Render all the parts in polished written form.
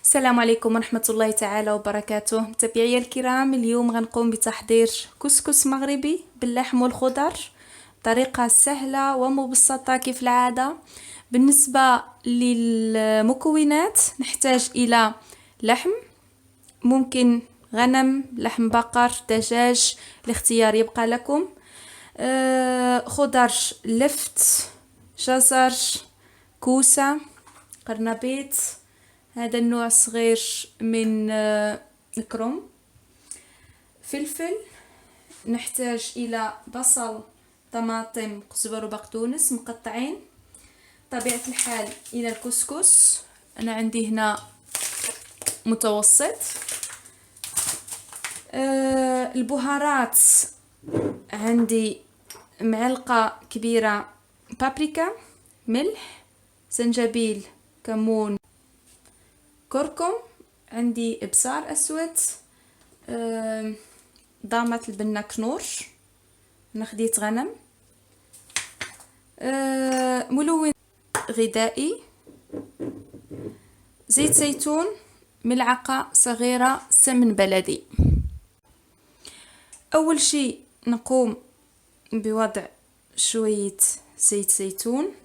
السلام عليكم ورحمة الله تعالى وبركاته. متابعي الكرام، اليوم غنقوم بتحضير كسكس مغربي باللحم والخضر بطريقة سهلة ومبسطة كيف العادة. بالنسبة للمكونات نحتاج إلى لحم، ممكن غنم، لحم بقر، دجاج، الاختيار يبقى لكم. خضر لفت، جزر، كوسة، قرنبيط، هذا النوع الصغير من الكروم، فلفل، نحتاج إلى بصل، طماطم، قزبر وبقدونس مقطعين. طبيعة الحال إلى الكسكس، أنا عندي هنا متوسط. البهارات عندي معلقة كبيرة بابريكا، ملح، زنجبيل، كمون، كركم، عندي ابصار اسود، ضامة البنة كنور، نخديت غنم، ملون غذائي، زيت زيتون، ملعقة صغيرة سمن بلدي. اول شيء نقوم بوضع شوية زيت زيتون،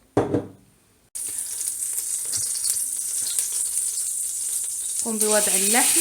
نقوم بوضع اللحم،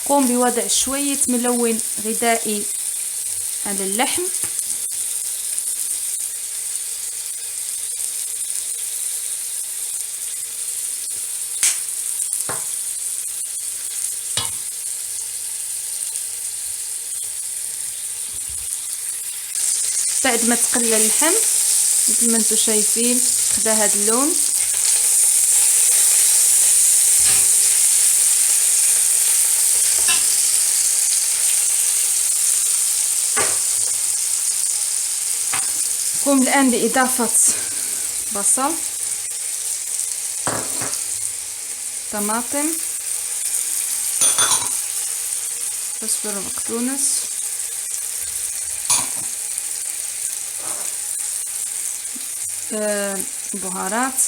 قوم بوضع شوية ملون غذائي على اللحم، بعد ما تقلى اللحم مثل ما انتم شايفين خدا هذا اللون. قوم الآن بإضافة بصل، طماطم، قزبر وبقدونس، بهارات،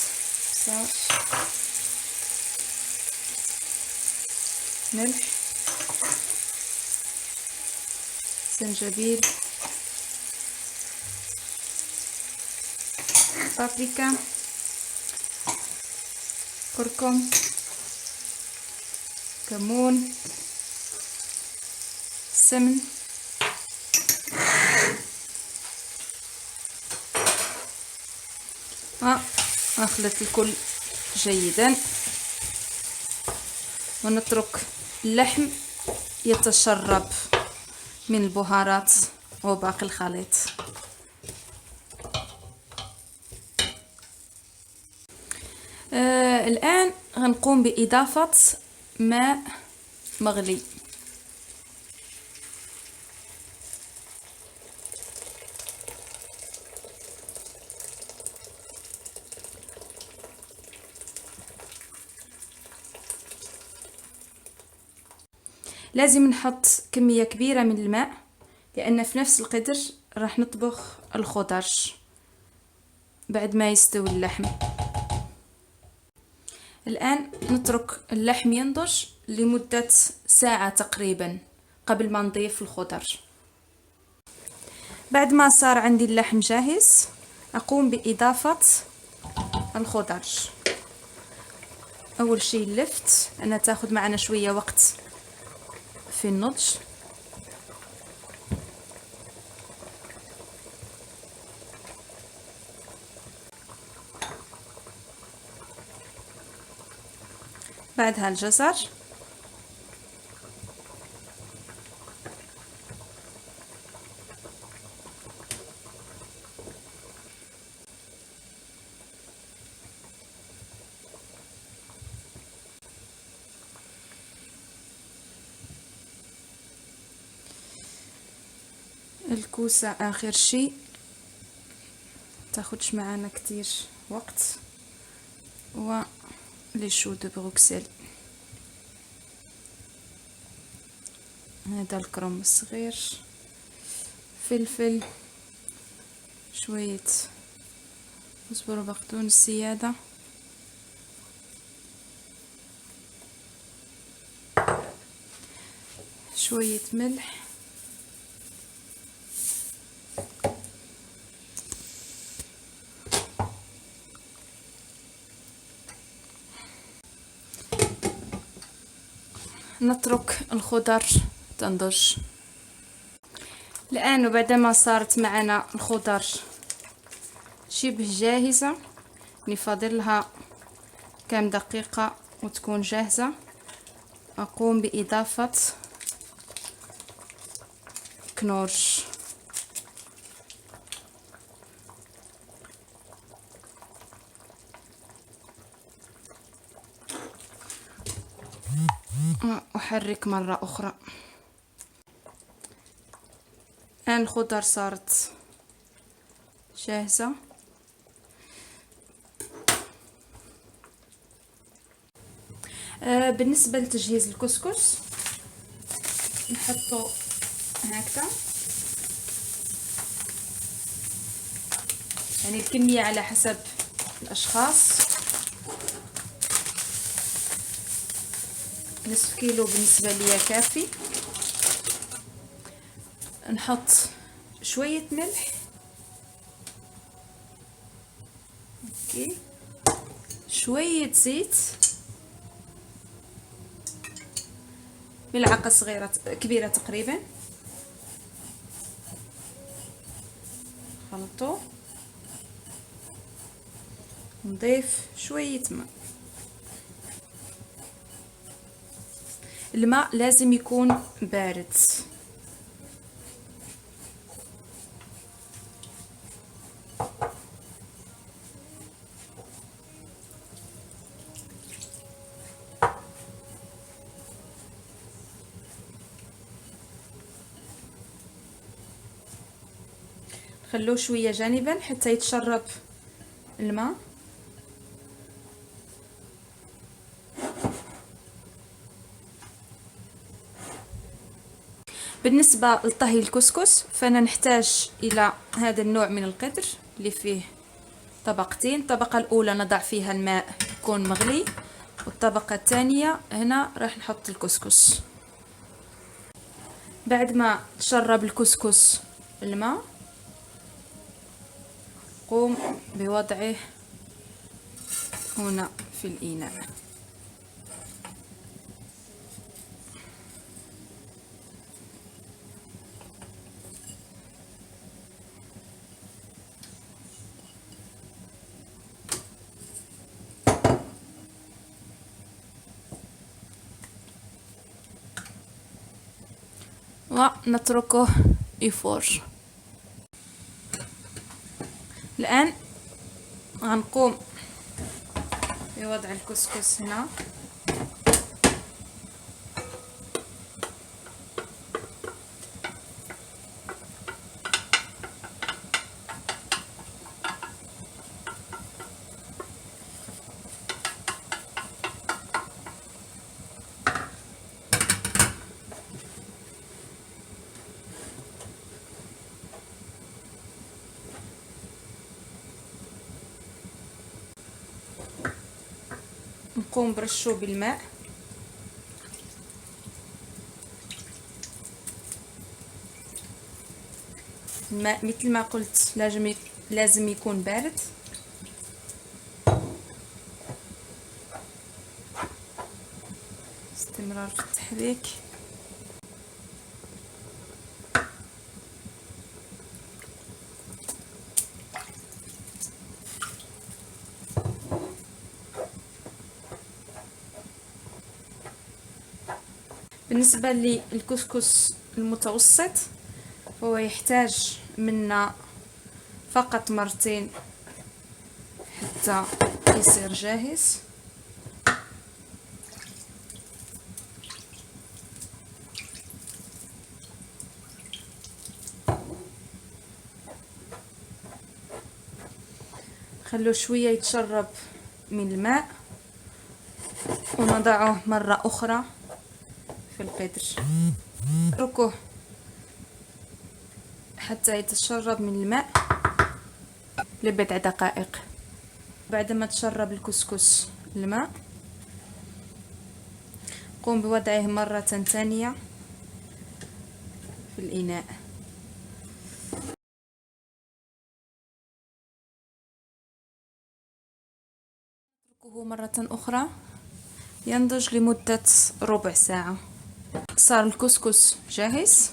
ملح، زنجبيل، بابريكا، كركم، كمون، سمن، ونخلط الكل جيدا ونترك اللحم يتشرب من البهارات وباقي الخليط. الآن غنقوم بإضافة ماء مغلي. لازم نحط كمية كبيرة من الماء لأن في نفس القدر راح نطبخ الخضر بعد ما يستوي اللحم. الآن نترك اللحم ينضج لمدة ساعة تقريبا قبل ما نضيف الخضر. بعد ما صار عندي اللحم جاهز أقوم بإضافة الخضر. أول شيء اللفت، أنها تاخد معنا شوية وقت في النضج. بعدها الجزر، الكوسة اخر شي، تاخدش معانا كتير وقت، و لي شو دو بروكسل، هذا الكرنب الصغير، فلفل، شوية كزبرة وبقدونس زيادة، شوية ملح، نترك الخضر تنضج. الآن وبعدما صارت معنا الخضر شبه جاهزة، نفضلها كم دقيقة وتكون جاهزة، أقوم بإضافة كنورش، أحرك مرة أخرى. الآن الخضر صارت جاهزة. بالنسبة لتجهيز الكسكس نحطه هكذا، يعني الكمية على حسب الأشخاص، نصف كيلو بالنسبة لي كافي. نحط شوية ملح، اوكي، شوية زيت، ملعقة صغيرة كبيرة تقريبا، خلطوه، نضيف شوية ماء. الماء لازم يكون بارد. خلوه شوية جانبا حتى يتشرب الماء. بالنسبة لطهي الكسكس فأنا نحتاج إلى هذا النوع من القدر اللي فيه طبقتين. الطبقة الأولى نضع فيها الماء يكون مغلي، والطبقة الثانية هنا راح نحط الكسكس. بعد ما تشرب الكسكس الماء قوم بوضعه هنا في الإناء. ونتركه يفور. الآن غنقوم بوضع الكسكس هنا، نقوم برشو بالماء، الماء مثل ما قلت لازم يكون بارد. استمرار في التحريك. بالنسبة للكسكس المتوسط هو يحتاج منا فقط مرتين حتى يصير جاهز. خلوه شوية يتشرب من الماء ونضعه مرة أخرى في القدر، اتركوه حتى يتشرب من الماء لبضع دقائق. بعدما تشرب الكسكس الماء قم بوضعه مرة ثانية في الإناء. اتركه مرة أخرى ينضج لمدة ربع ساعة. صار الكسكس جاهز.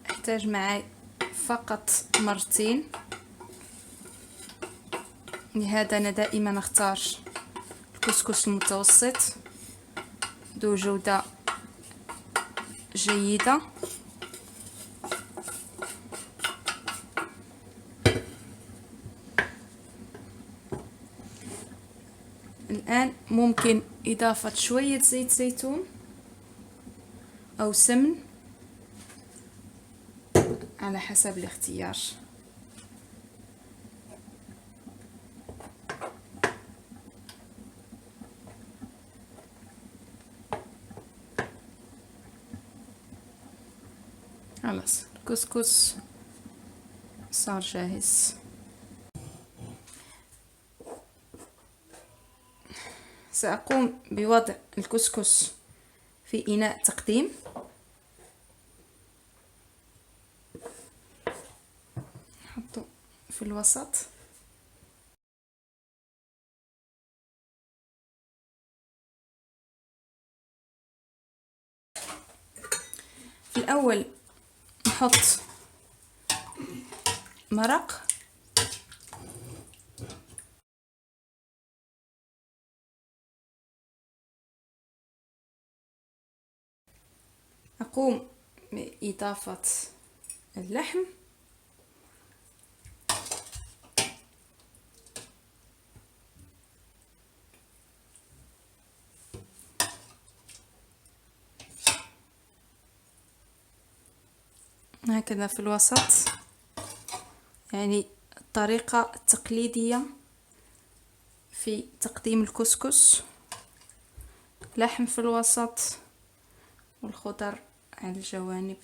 احتاج معي فقط مرتين، لهذا أنا دائما اختار الكسكس المتوسط ذو جودة جيدة. الآن ممكن إضافة شوية زيت زيتون أو سمن على حسب الاختيار. خلاص الكسكس صار جاهز. سأقوم بوضع الكسكس في إناء تقديم. نحطه في الوسط. في الأول نحط مرق، أقوم بإضافة اللحم، هكذا في الوسط، يعني الطريقة التقليدية في تقديم الكسكس، لحم في الوسط والخضر على الجوانب.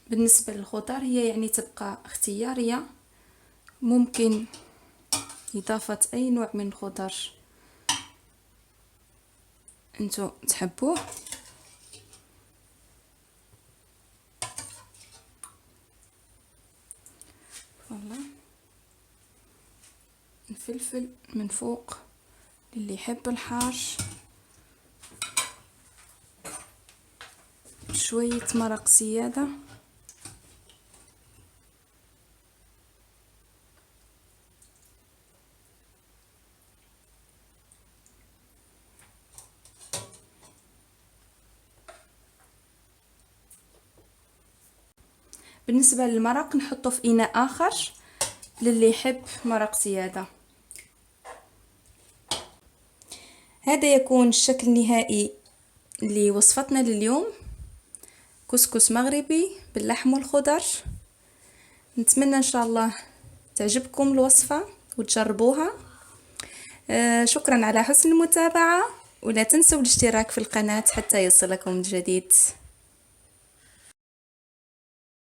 بالنسبة للخضر هي يعني تبقى اختيارية، ممكن إضافة أي نوع من الخضر انتو تحبوه. فوالا الفلفل من فوق للي يحب الحار، شوية مرق زيادة، بالنسبة للمرق نحطه في إناء آخر للي يحب مرق زيادة. هذا يكون الشكل النهائي لوصفتنا لليوم، كسكس مغربي باللحم والخضر. نتمنى إن شاء الله تعجبكم الوصفة وتجربوها. شكرا على حسن المتابعة، ولا تنسوا الاشتراك في القناة حتى يصلكم الجديد.